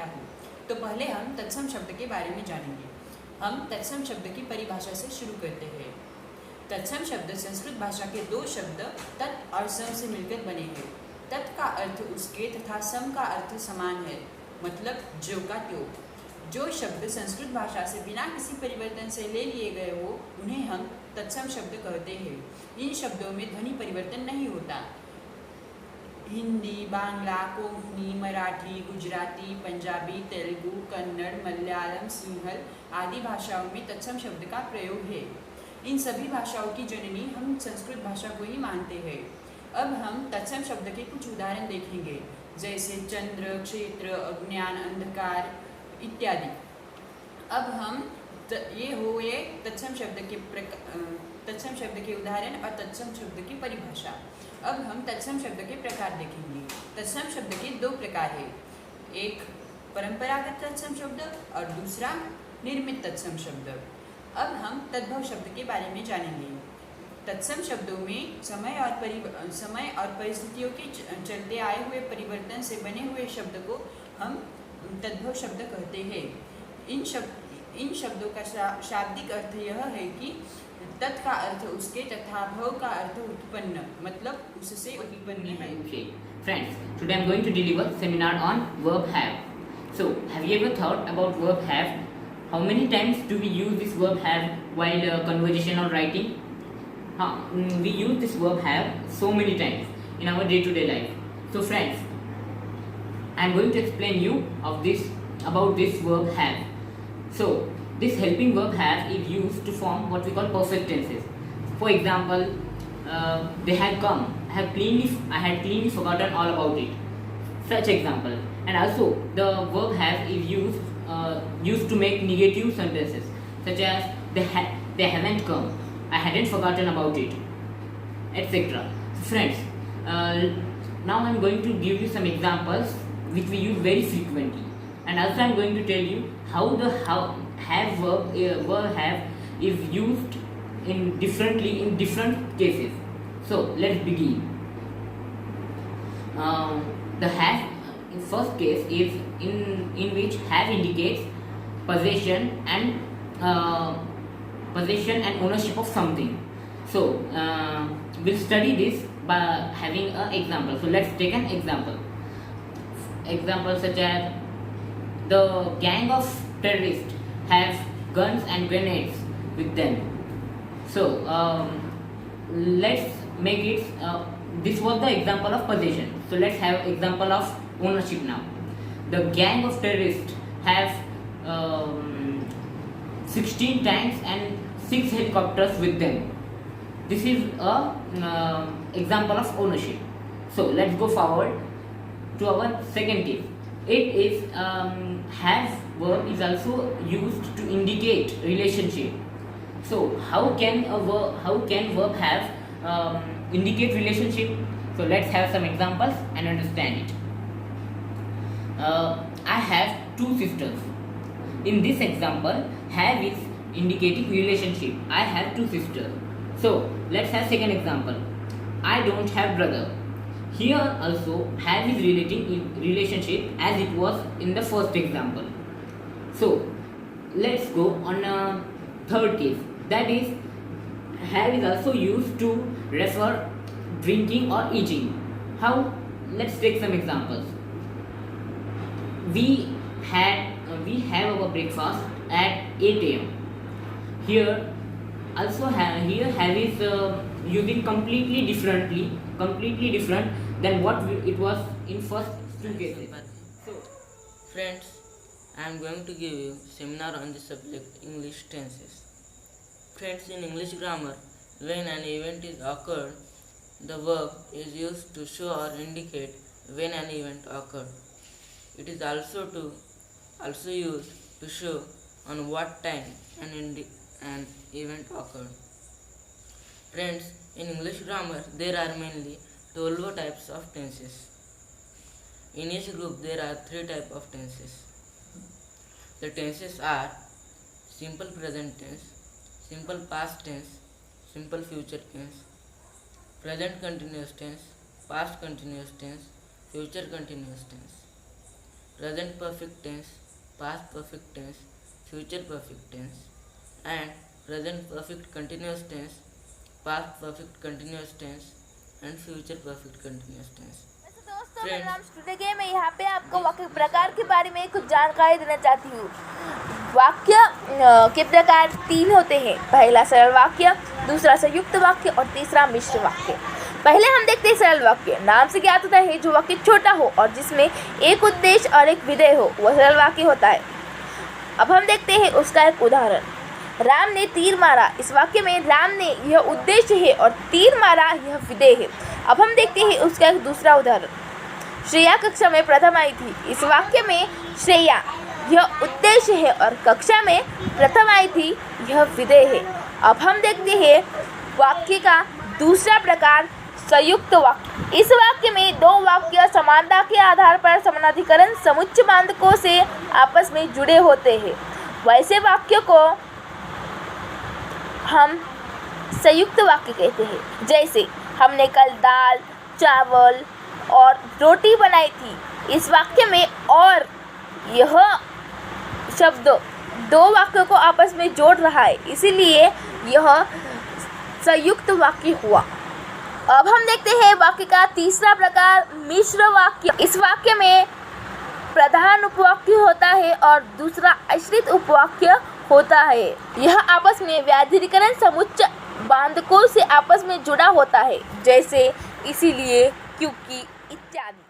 हूँ। तो पहले हम तत्सम शब्द के बारे में जानेंगे। हम तत्सम शब्द की परिभाषा से शुरू करते हैं। तत्सम शब्द संस्कृत भाषा के दो शब्द तत् और सम से मिलकर बने हैं। तत् का अर्थ उसके तथा सम का अर्थ समान है, मतलब जो का त्यों। जो शब्द संस्कृत भाषा से बिना किसी परिवर्तन से ले लिए गए हो उन्हें हम तत्सम शब्द कहते हैं। इन शब्दों में ध्वनि परिवर्तन नहीं होता। हिंदी, बांग्ला, कोंकणी, मराठी, गुजराती, पंजाबी, तेलुगु, कन्नड़, मलयालम, सिंहल आदि भाषाओं में तत्सम शब्द का प्रयोग है। इन सभी भाषाओं की जननी हम संस्कृत भाषा को ही मानते हैं। अब हम तत्सम शब्द के कुछ उदाहरण देखेंगे, जैसे चंद्र, क्षेत्र, अज्ञान, अंधकार इत्यादि। अब हम ये तत्सम शब्द के उदाहरण और तत्सम शब्द की परिभाषा। अब हम तत्सम शब्द के प्रकार देखेंगे। तत्सम शब्द के दो प्रकार हैं, एक परंपरागत तत्सम शब्द और दूसरा निर्मित तत्सम शब्द। अब हम तद्भव शब्द के बारे में जानेंगे। तत्सम शब्दों में समय और परिस्थितियों के चलते आए हुए परिवर्तन से बने हुए शब्द को हम तद्भव शब्द कहते हैं। इन शब्दों का शाब्दिक अर्थ यह है कि तत् का अर्थ उसके तथा भव का अर्थ उत्पन्न, मतलब उससे उत्पन्न है। Okay, friends, today I am going to deliver seminar on verb have. So, have you ever thought about verb have? How many times do we use this verb have while conversation or writing? We use this verb have so many times in our day-to-day life. So, friends, I am going to explain you about this verb have. So, this helping verb have is used to form what we call perfect tenses. For example, they had come. I had cleanly forgotten all about it. Such example. And also, the verb have is used to make negative sentences, such as they haven't come. I hadn't forgotten about it, etc. Friends, now I am going to give you some examples which we use very frequently, and also I am going to tell you how verb have is used in different cases. So let's begin. The have in first case is in which have indicates possession and ownership of something. So we'll study this by having an example. So let's take an example. Example such as the gang of terrorists have guns and grenades with them. So let's make it. This was the example of possession. So let's have example of ownership now. The gang of terrorists have 16 tanks and 6 helicopters with them. This is a example of ownership. So let's go forward to our second case. It is have verb is also used to indicate relationship. So how can verb have indicate relationship? So let's have some examples and understand it. I have 2 sisters. In this example, have is indicating relationship. I have 2 sisters. So let's have second example. I don't have brother. Here also have is relating in relationship as it was in the first example. So let's go on a third case. That is, have is also used to refer drinking or eating. How? Let's take some examples. We have our breakfast at 8 a.m. Here also have is using completely different than what it was in first 2 cases. So, friends, I am going to give you seminar on the subject English tenses. Friends, in English grammar, when an event is occurred, the verb is used to show or indicate when an event occurred. It is also used to show on what time an event occurred. Friends, in English grammar, there are mainly 12 types of tenses. In each group, there are 3 types of tenses. The tenses are simple present tense, simple past tense, simple future tense, present continuous tense, past continuous tense, future continuous tense. present perfect tense, past perfect tense, future perfect tense, and present perfect continuous tense, past perfect continuous tense, and future perfect continuous tense. दोस्तों, मेरा नाम student है। मैं यहाँ पे आपको वाक्य प्रकार के बारे में कुछ जानकारी देना चाहती हूँ। वाक्य के प्रकार 3 होते हैं। पहला सरल वाक्य, दूसरा संयुक्त वाक्य और तीसरा मिश्र वाक्य। पहले हम देखते हैं सरल वाक्य। नाम से ज्ञात होता है जो वाक्य छोटा हो और जिसमें एक उद्देश्य और एक विधेय हो, वह सरल वाक्य होता है। अब हम देखते हैं उसका एक उदाहरण। राम ने तीर मारा। इस वाक्य में राम ने यह उद्देश्य है और तीर मारा यह विधेय है। अब हम देखते हैं उसका एक दूसरा उदाहरण। श्रेया कक्षा में प्रथम आई थी। इस वाक्य में श्रेया यह उद्देश्य है और कक्षा में प्रथम आई थी यह विधेय है। अब हम देखते हैं वाक्य का दूसरा प्रकार, संयुक्त वाक्य। इस वाक्य में 2 वाक्य समानता के आधार पर समानाधिकरण समुच्चय मानकों से आपस में जुड़े होते हैं। वैसे वाक्यों को हम संयुक्त वाक्य कहते हैं। जैसे हमने कल दाल, चावल और रोटी बनाई थी। इस वाक्य में और यह शब्द 2 वाक्यों को आपस में जोड़ रहा है, इसीलिए यह संयुक्त वाक्य हुआ। अब हम देखते हैं वाक्य का तीसरा प्रकार, मिश्र वाक्य। इस वाक्य में प्रधान उपवाक्य होता है और दूसरा आश्रित उपवाक्य होता है। यह आपस में व्याधिकरण समुच्चय बांधकों से आपस में जुड़ा होता है, जैसे, इसीलिए, क्योंकि इत्यादि।